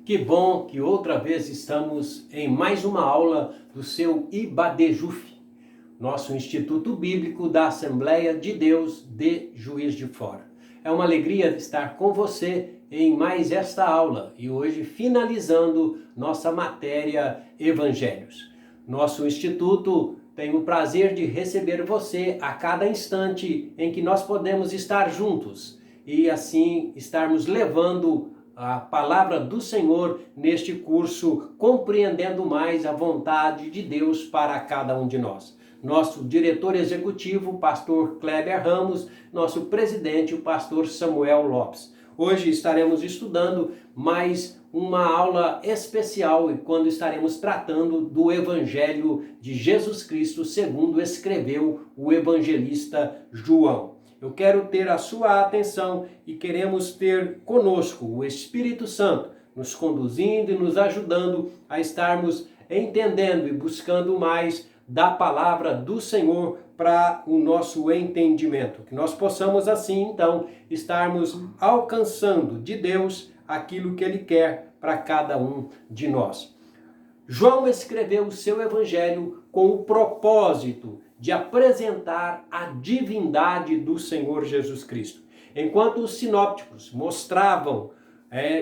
Que bom que outra vez estamos em mais uma aula do seu IBADEJUF, nosso Instituto Bíblico da Assembleia de Deus de Juiz de Fora. É uma alegria estar com você em mais esta aula e hoje finalizando nossa matéria Evangelhos. Nosso Instituto tem o prazer de receber você a cada instante em que nós podemos estar juntos e assim estarmos levando a palavra do Senhor neste curso, compreendendo mais a vontade de Deus para cada um de nós. Nosso diretor executivo, o pastor Kleber Ramos, nosso presidente, o pastor Samuel Lopes. Hoje estaremos estudando mais uma aula especial e quando estaremos tratando do Evangelho de Jesus Cristo, segundo escreveu o evangelista João. Eu quero ter a sua atenção e queremos ter conosco o Espírito Santo, nos conduzindo e nos ajudando a estarmos entendendo e buscando mais da palavra do Senhor para o nosso entendimento. Que nós possamos assim, então, estarmos alcançando de Deus aquilo que Ele quer para cada um de nós. João escreveu o seu evangelho com o propósito de apresentar a divindade do Senhor Jesus Cristo. Enquanto os sinópticos mostravam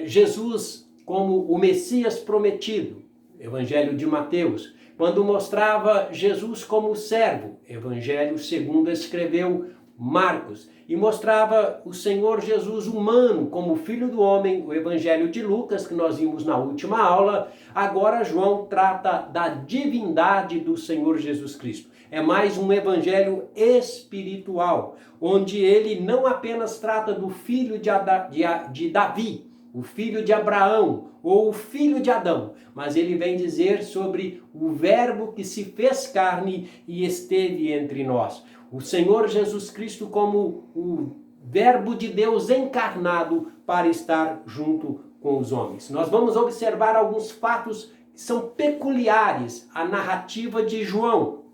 Jesus como o Messias prometido, Evangelho de Mateus, quando mostrava Jesus como o servo, Evangelho segundo escreveu Marcos, e mostrava o Senhor Jesus humano como Filho do Homem, o Evangelho de Lucas, que nós vimos na última aula. Agora João trata da divindade do Senhor Jesus Cristo. É mais um evangelho espiritual, onde ele não apenas trata do filho de Davi, o filho de Abraão ou o filho de Adão, mas ele vem dizer sobre o verbo que se fez carne e esteve entre nós. O Senhor Jesus Cristo como o verbo de Deus encarnado para estar junto com os homens. Nós vamos observar alguns fatos que são peculiares à narrativa de João,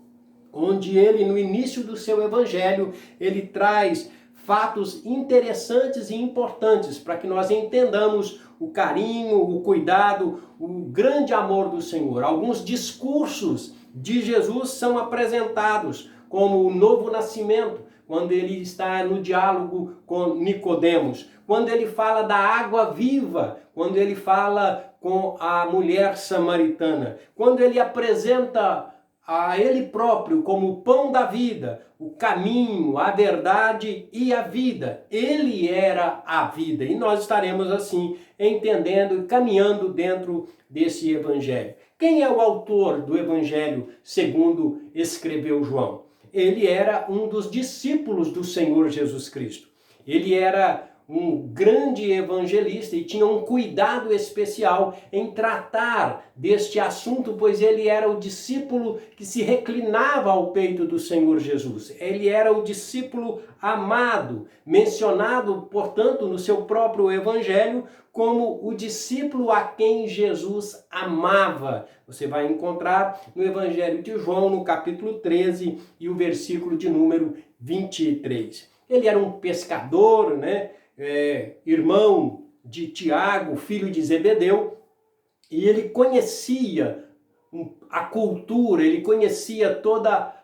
onde ele, no início do seu evangelho, ele traz fatos interessantes e importantes para que nós entendamos o carinho, o cuidado, o grande amor do Senhor. Alguns discursos de Jesus são apresentados, como o novo nascimento, quando ele está no diálogo com Nicodemos, quando ele fala da água viva, quando ele fala com a mulher samaritana, quando ele apresenta a ele próprio como o pão da vida, o caminho, a verdade e a vida. Ele era a vida e nós estaremos assim entendendo e caminhando dentro desse evangelho. Quem é o autor do evangelho segundo escreveu João? Ele era um dos discípulos do Senhor Jesus Cristo. Ele era um grande evangelista e tinha um cuidado especial em tratar deste assunto, pois ele era o discípulo que se reclinava ao peito do Senhor Jesus. Ele era o discípulo amado, mencionado, portanto, no seu próprio evangelho como o discípulo a quem Jesus amava. Você vai encontrar no Evangelho de João, no capítulo 13 e o versículo de número 23. Ele era um pescador, irmão de Tiago, filho de Zebedeu, e ele conhecia a cultura, ele conhecia toda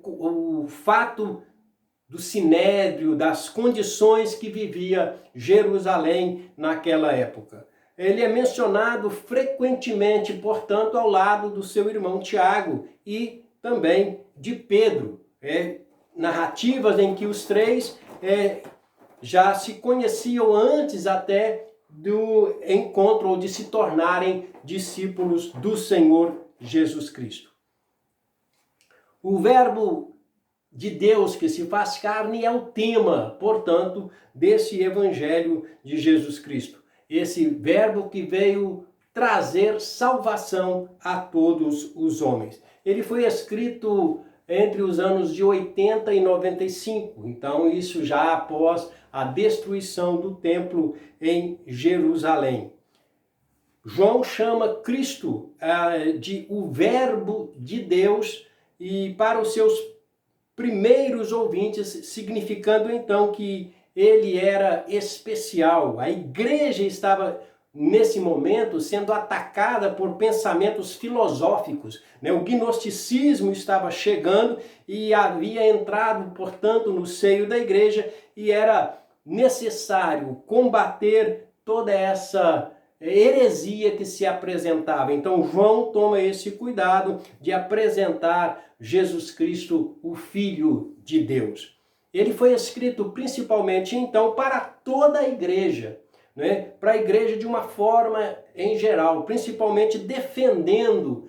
o fato do sinédrio, das condições que vivia Jerusalém naquela época. Ele é mencionado frequentemente, portanto, ao lado do seu irmão Tiago e também de Pedro. Narrativas em que os três já se conheciam antes até do encontro ou de se tornarem discípulos do Senhor Jesus Cristo. O verbo de Deus que se faz carne é o tema, portanto, desse evangelho de Jesus Cristo. Esse verbo que veio trazer salvação a todos os homens. Ele foi escrito entre os anos de 80 e 95, então isso já após a destruição do templo em Jerusalém. João chama Cristo de o verbo de Deus e para os seus primeiros ouvintes, significando então que ele era especial. A igreja estava nesse momento, sendo atacada por pensamentos filosóficos, né? O gnosticismo estava chegando e havia entrado, portanto, no seio da igreja, e era necessário combater toda essa heresia que se apresentava. Então João toma esse cuidado de apresentar Jesus Cristo, o Filho de Deus. Ele foi escrito principalmente então para toda a igreja, né? Para a igreja de uma forma em geral, principalmente defendendo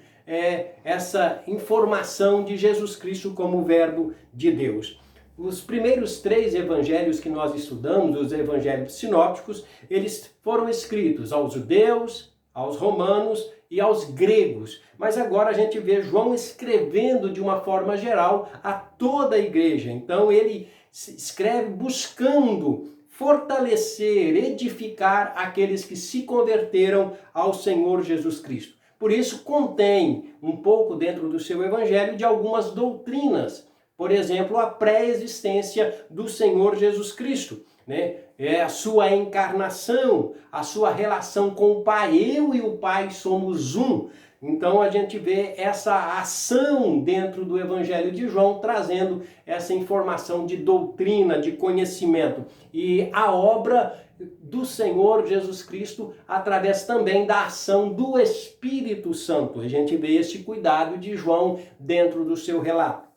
essa informação de Jesus Cristo como Verbo de Deus. Os primeiros 3 evangelhos que nós estudamos, os evangelhos sinópticos, eles foram escritos aos judeus, aos romanos e aos gregos. Mas agora a gente vê João escrevendo de uma forma geral a toda a igreja. Então ele escreve buscando fortalecer, edificar aqueles que se converteram ao Senhor Jesus Cristo. Por isso contém um pouco dentro do seu evangelho de algumas doutrinas. Por exemplo, a pré-existência do Senhor Jesus Cristo, né? A sua encarnação, a sua relação com o Pai. Eu e o Pai somos um. Então a gente vê essa ação dentro do Evangelho de João, trazendo essa informação de doutrina, de conhecimento. E a obra do Senhor Jesus Cristo através também da ação do Espírito Santo. A gente vê esse cuidado de João dentro do seu relato.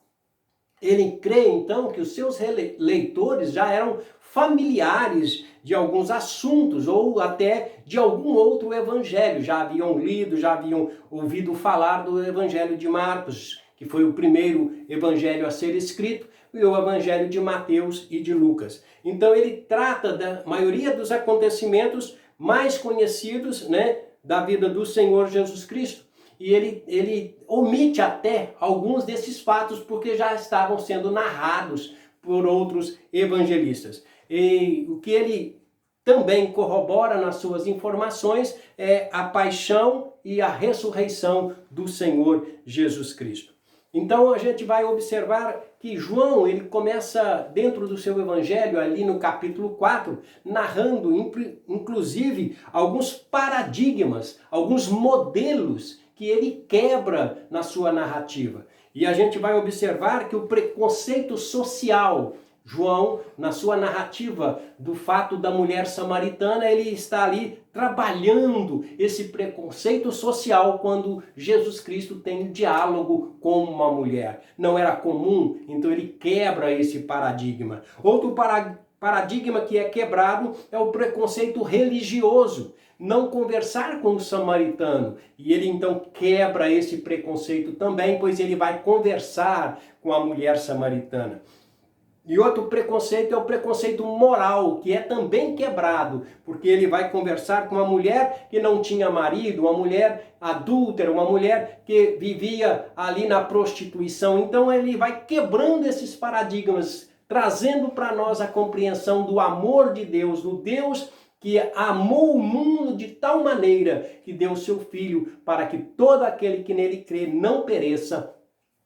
Ele crê, então, que os seus leitores já eram familiares de alguns assuntos ou até de algum outro evangelho. Já haviam lido, já haviam ouvido falar do evangelho de Marcos, que foi o primeiro evangelho a ser escrito, e o evangelho de Mateus e de Lucas. Então ele trata da maioria dos acontecimentos mais conhecidos, né, da vida do Senhor Jesus Cristo. E ele omite até alguns desses fatos porque já estavam sendo narrados por outros evangelistas. E o que ele também corrobora nas suas informações é a paixão e a ressurreição do Senhor Jesus Cristo. Então a gente vai observar que João, ele começa dentro do seu evangelho, ali no capítulo 4, narrando inclusive alguns paradigmas, alguns modelos que ele quebra na sua narrativa. E a gente vai observar que o preconceito social, João, na sua narrativa do fato da mulher samaritana, ele está ali trabalhando esse preconceito social quando Jesus Cristo tem um diálogo com uma mulher. Não era comum, então ele quebra esse paradigma. Outro paradigma que é quebrado é o preconceito religioso. Não conversar com o samaritano. E ele então quebra esse preconceito também, pois ele vai conversar com a mulher samaritana. E outro preconceito é o preconceito moral, que é também quebrado, porque ele vai conversar com uma mulher que não tinha marido, uma mulher adúltera, uma mulher que vivia ali na prostituição. Então ele vai quebrando esses paradigmas, trazendo para nós a compreensão do amor de Deus, do Deus que amou o mundo de tal maneira que deu seu Filho para que todo aquele que nele crê não pereça,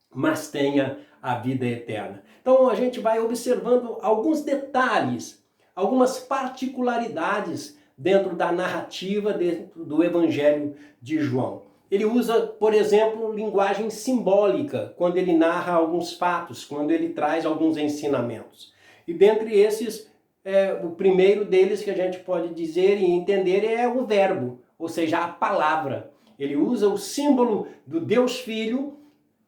mas tenha a vida eterna. Então a gente vai observando alguns detalhes, algumas particularidades dentro da narrativa, dentro do Evangelho de João. Ele usa, por exemplo, linguagem simbólica, quando ele narra alguns fatos, quando ele traz alguns ensinamentos. E dentre esses, o primeiro deles que a gente pode dizer e entender é o verbo, ou seja, a palavra. Ele usa o símbolo do Deus Filho,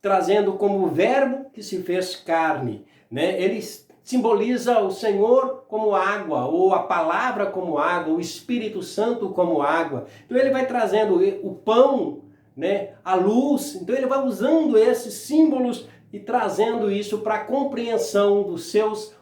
trazendo como o verbo que se fez carne, né? Ele simboliza o Senhor como água, ou a palavra como água, o Espírito Santo como água. Então ele vai trazendo o pão, né? A luz. Então ele vai usando esses símbolos e trazendo isso para a compreensão dos seus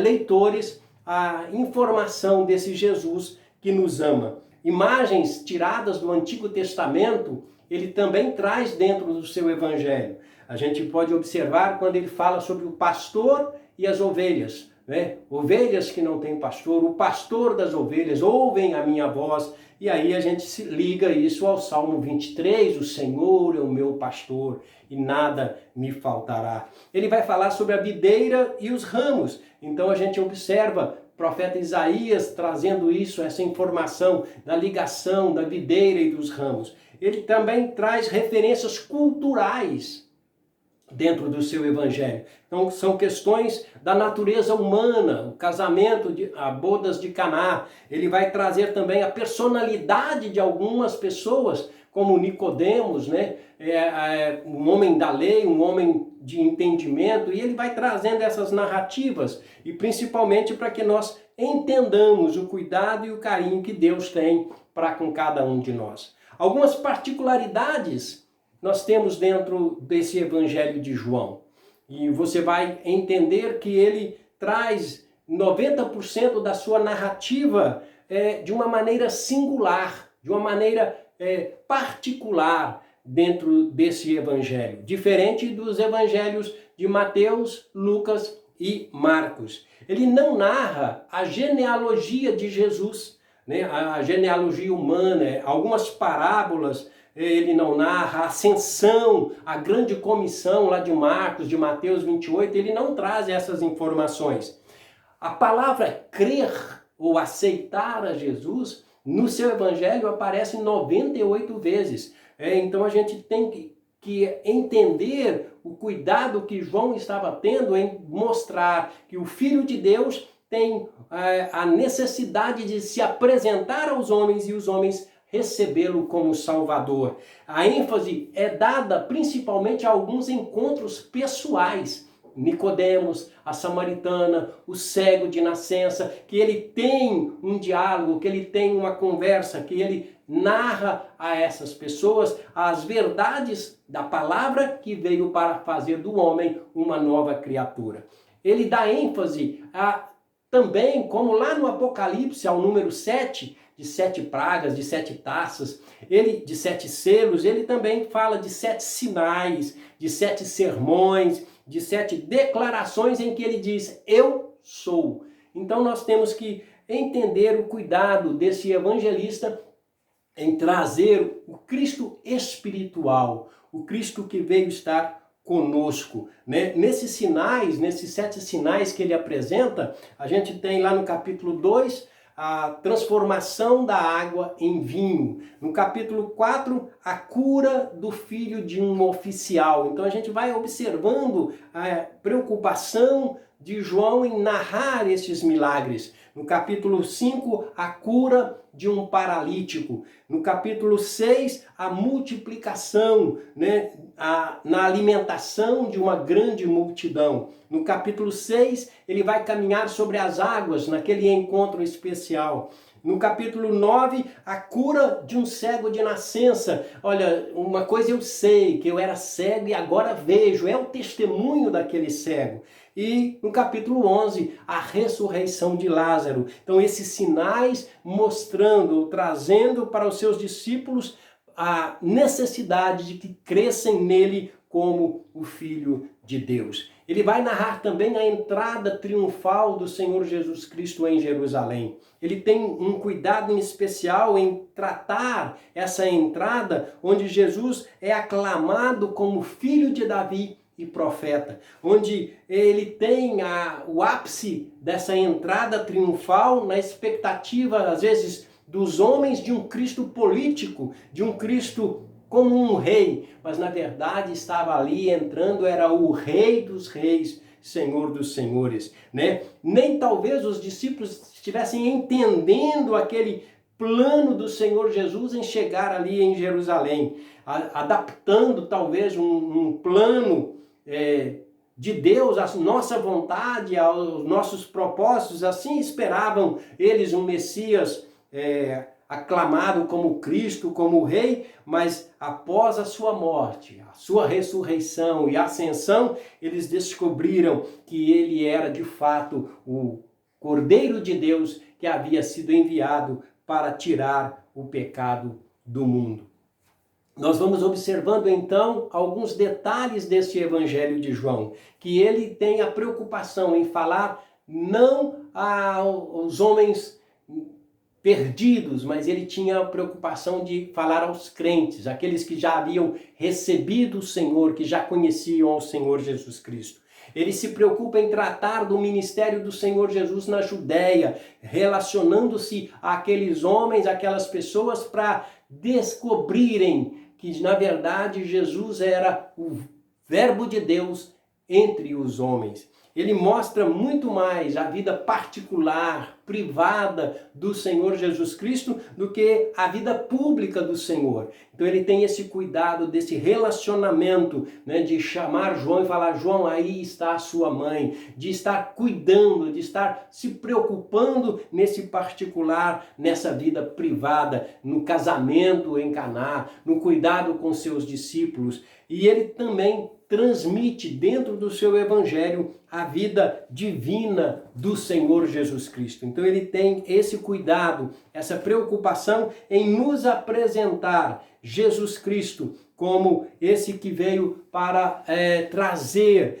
leitores, a informação desse Jesus que nos ama. Imagens tiradas do Antigo Testamento, ele também traz dentro do seu evangelho. A gente pode observar quando ele fala sobre o pastor e as ovelhas, né? Ovelhas que não têm pastor, o pastor das ovelhas, ouvem a minha voz. E aí a gente se liga isso ao Salmo 23, o Senhor é o meu pastor e nada me faltará. Ele vai falar sobre a videira e os ramos. Então a gente observa profeta Isaías trazendo isso, essa informação da ligação da videira e dos ramos. Ele também traz referências culturais dentro do seu evangelho. Então, são questões da natureza humana, o casamento, as bodas de Caná. Ele vai trazer também a personalidade de algumas pessoas, como Nicodemos, né? Um homem da lei, um homem de entendimento, e ele vai trazendo essas narrativas, e principalmente para que nós entendamos o cuidado e o carinho que Deus tem para com cada um de nós. Algumas particularidades nós temos dentro desse Evangelho de João. E você vai entender que ele traz 90% da sua narrativa de uma maneira singular, de uma maneira particular dentro desse Evangelho. Diferente dos Evangelhos de Mateus, Lucas e Marcos. Ele não narra a genealogia de Jesus, né? A genealogia humana, algumas parábolas ele não narra, a ascensão, a grande comissão lá de Marcos, de Mateus 28, ele não traz essas informações. A palavra crer ou aceitar a Jesus, no seu evangelho aparece 98 vezes. Então a gente tem que entender o cuidado que João estava tendo em mostrar que o Filho de Deus tem a necessidade de se apresentar aos homens e os homens recebê-lo como Salvador. A ênfase é dada principalmente a alguns encontros pessoais. Nicodemos, a samaritana, o cego de nascença, que ele tem um diálogo, que ele tem uma conversa, que ele narra a essas pessoas as verdades da palavra que veio para fazer do homem uma nova criatura. Ele dá ênfase também, como lá no Apocalipse, ao número 7, de 7 pragas, de 7 taças, de 7 selos, ele também fala de 7 sinais, de 7 sermões, de 7 declarações em que ele diz, eu sou. Então nós temos que entender o cuidado desse evangelista em trazer o Cristo espiritual, o Cristo que veio estar conosco, né? Nesses sinais, nesses 7 sinais que ele apresenta, a gente tem lá no capítulo 2, a transformação da água em vinho. No capítulo 4, a cura do filho de um oficial. Então a gente vai observando a preocupação de João em narrar esses milagres. No capítulo 5, a cura de um paralítico. No capítulo 6, a multiplicação, né, na alimentação de uma grande multidão. No capítulo 6, ele vai caminhar sobre as águas, naquele encontro especial. No capítulo 9, a cura de um cego de nascença. Olha, uma coisa eu sei, que eu era cego e agora vejo. É o testemunho daquele cego. E no capítulo 11, a ressurreição de Lázaro. Então esses sinais mostrando, trazendo para os seus discípulos a necessidade de que crescem nele como o Filho de Deus. Ele vai narrar também a entrada triunfal do Senhor Jesus Cristo em Jerusalém. Ele tem um cuidado em especial em tratar essa entrada, onde Jesus é aclamado como filho de Davi e profeta, onde ele tem o ápice dessa entrada triunfal na expectativa, às vezes, dos homens de um Cristo político, de um Cristo como um rei, mas na verdade estava ali entrando, era o Rei dos Reis, Senhor dos Senhores, né? Nem talvez os discípulos estivessem entendendo aquele plano do Senhor Jesus em chegar ali em Jerusalém, adaptando talvez um plano de Deus, a nossa vontade, aos nossos propósitos. Assim esperavam eles um Messias aclamado como Cristo, como Rei, mas após a sua morte, a sua ressurreição e ascensão, eles descobriram que ele era de fato o Cordeiro de Deus que havia sido enviado para tirar o pecado do mundo. Nós vamos observando então alguns detalhes desse Evangelho de João, que ele tem a preocupação em falar não aos homens perdidos, mas ele tinha a preocupação de falar aos crentes, aqueles que já haviam recebido o Senhor, que já conheciam ao Senhor Jesus Cristo. Ele se preocupa em tratar do ministério do Senhor Jesus na Judéia, relacionando-se àqueles homens, àquelas pessoas, para descobrirem que, na verdade, Jesus era o Verbo de Deus entre os homens. Ele mostra muito mais a vida particular, privada do Senhor Jesus Cristo do que a vida pública do Senhor. Então ele tem esse cuidado desse relacionamento, né, de chamar João e falar: João, aí está a sua mãe, de estar cuidando, de estar se preocupando nesse particular, nessa vida privada, no casamento em Caná, no cuidado com seus discípulos. E ele também transmite dentro do seu evangelho a vida divina do Senhor Jesus Cristo. Então ele tem esse cuidado, essa preocupação em nos apresentar Jesus Cristo como esse que veio para trazer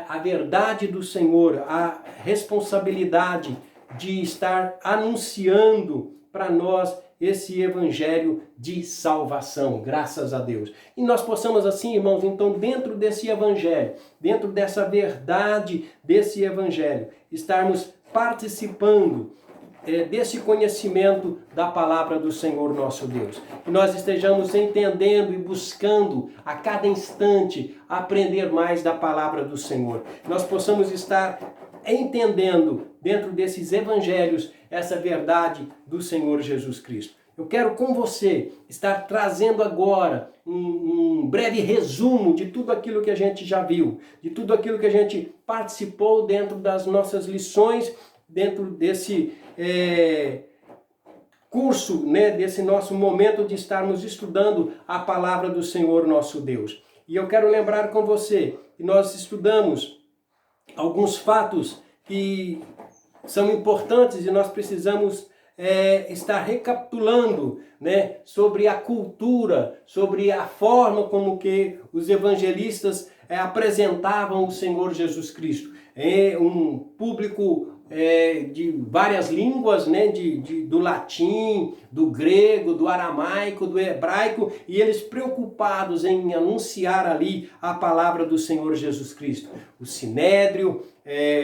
a verdade do Senhor, a responsabilidade de estar anunciando para nós esse evangelho de salvação, graças a Deus. E nós possamos assim, irmãos, então dentro desse evangelho, dentro dessa verdade desse evangelho, estarmos participando desse conhecimento da palavra do Senhor nosso Deus. Que nós estejamos entendendo e buscando a cada instante aprender mais da palavra do Senhor. Nós possamos estar entendendo dentro desses evangelhos essa verdade do Senhor Jesus Cristo. Eu quero com você estar trazendo agora um breve resumo de tudo aquilo que a gente já viu, de tudo aquilo que a gente participou dentro das nossas lições, dentro desse curso, né, desse nosso momento de estarmos estudando a palavra do Senhor nosso Deus. E eu quero lembrar com você que nós estudamos alguns fatos que são importantes e nós precisamos estar recapitulando, né, sobre a cultura, sobre a forma como que os evangelistas apresentavam o Senhor Jesus Cristo. Um público de várias línguas, né, do latim, do grego, do aramaico, do hebraico, e eles preocupados em anunciar ali a palavra do Senhor Jesus Cristo. O sinédrio,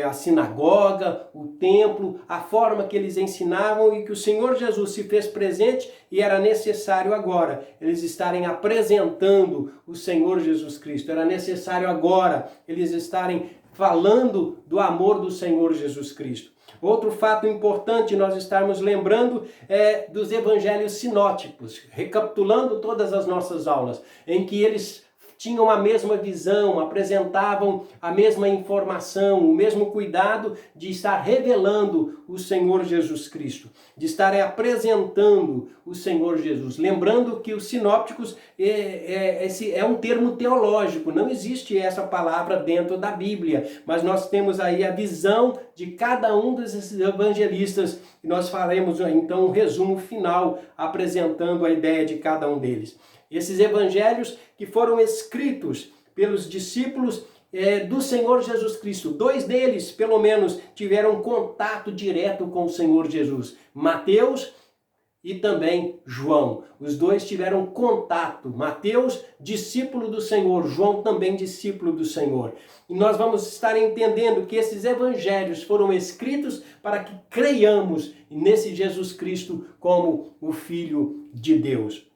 a sinagoga, o templo, a forma que eles ensinavam e que o Senhor Jesus se fez presente, e era necessário agora eles estarem apresentando o Senhor Jesus Cristo. Era necessário agora eles estarem falando do amor do Senhor Jesus Cristo. Outro fato importante nós estarmos lembrando é dos evangelhos sinóticos, recapitulando todas as nossas aulas, em que eles tinham a mesma visão, apresentavam a mesma informação, o mesmo cuidado de estar revelando o Senhor Jesus Cristo, de estar apresentando o Senhor Jesus. Lembrando que os sinópticos é um termo teológico, não existe essa palavra dentro da Bíblia, mas nós temos aí a visão de cada um desses evangelistas e nós faremos então um resumo final apresentando a ideia de cada um deles. Esses evangelhos que foram escritos pelos discípulos do Senhor Jesus Cristo. 2 deles, pelo menos, tiveram contato direto com o Senhor Jesus. Mateus e também João. Os 2 tiveram contato. Mateus, discípulo do Senhor. João, também discípulo do Senhor. E nós vamos estar entendendo que esses evangelhos foram escritos para que creiamos nesse Jesus Cristo como o Filho de Deus.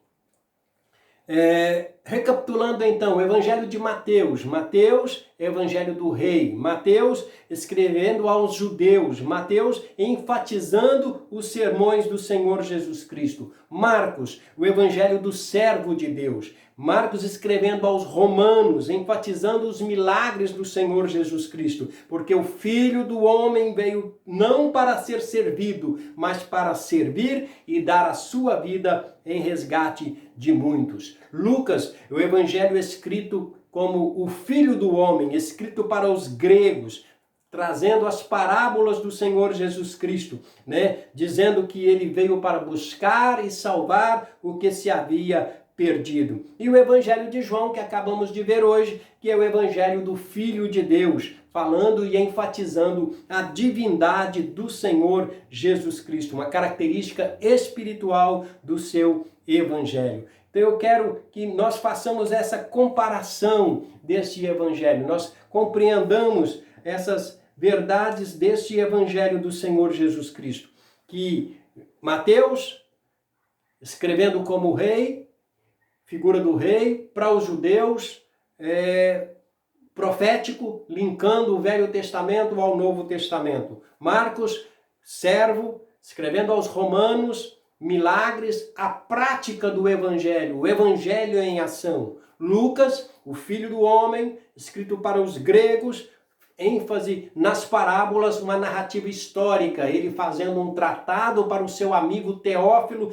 Recapitulando então, o Evangelho de Mateus. Mateus, Evangelho do Rei. Mateus escrevendo aos judeus. Mateus enfatizando os sermões do Senhor Jesus Cristo. Marcos, o Evangelho do servo de Deus. Marcos escrevendo aos romanos, enfatizando os milagres do Senhor Jesus Cristo, porque o Filho do Homem veio não para ser servido, mas para servir e dar a sua vida em resgate de muitos. Lucas, o Evangelho escrito como o Filho do Homem, escrito para os gregos, trazendo as parábolas do Senhor Jesus Cristo, né? Dizendo que ele veio para buscar e salvar o que se havia perdido. E o Evangelho de João, que acabamos de ver hoje, que é o Evangelho do Filho de Deus, falando e enfatizando a divindade do Senhor Jesus Cristo, uma característica espiritual do seu Evangelho. Então eu quero que nós façamos essa comparação deste Evangelho, nós compreendamos essas verdades deste Evangelho do Senhor Jesus Cristo, que Mateus, escrevendo como rei, figura do rei, para os judeus, profético, linkando o Velho Testamento ao Novo Testamento. Marcos, servo, escrevendo aos romanos, milagres, a prática do Evangelho, o Evangelho em ação. Lucas, o Filho do Homem, escrito para os gregos, ênfase nas parábolas, uma narrativa histórica, ele fazendo um tratado para o seu amigo Teófilo,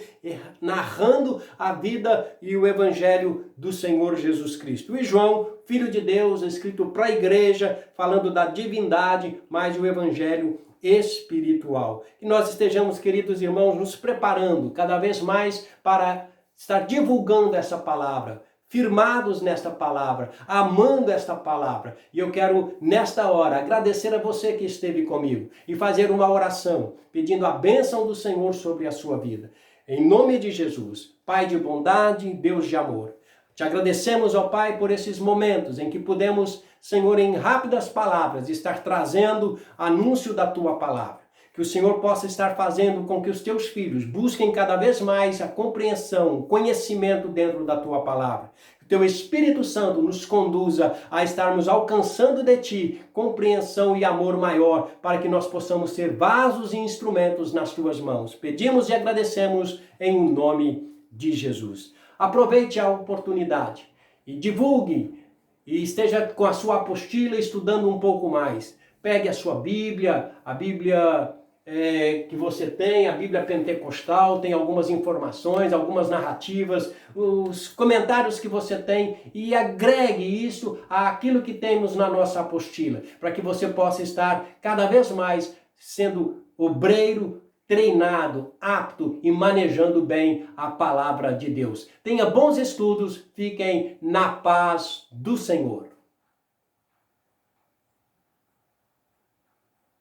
narrando a vida e o Evangelho do Senhor Jesus Cristo. E João, Filho de Deus, escrito para a igreja, falando da divindade, mas o Evangelho espiritual. Que nós estejamos, queridos irmãos, nos preparando cada vez mais para estar divulgando essa palavra, firmados nesta palavra, amando esta palavra. E eu quero, nesta hora, agradecer a você que esteve comigo e fazer uma oração, pedindo a bênção do Senhor sobre a sua vida. Em nome de Jesus, Pai de bondade, Deus de amor. Te agradecemos, ó Pai, por esses momentos em que pudemos, Senhor, em rápidas palavras, estar trazendo anúncio da Tua palavra. Que o Senhor possa estar fazendo com que os Teus filhos busquem cada vez mais a compreensão, o conhecimento dentro da Tua palavra. Que o Teu Espírito Santo nos conduza a estarmos alcançando de Ti compreensão e amor maior, para que nós possamos ser vasos e instrumentos nas Tuas mãos. Pedimos e agradecemos em nome de Jesus. Aproveite a oportunidade e divulgue e esteja com a sua apostila estudando um pouco mais. Pegue a sua Bíblia, a Bíblia que você tem, a Bíblia Pentecostal, tem algumas informações, algumas narrativas, os comentários que você tem e agregue isso àquilo que temos na nossa apostila, para que você possa estar cada vez mais sendo obreiro, treinado, apto e manejando bem a palavra de Deus. Tenha bons estudos, fiquem na paz do Senhor.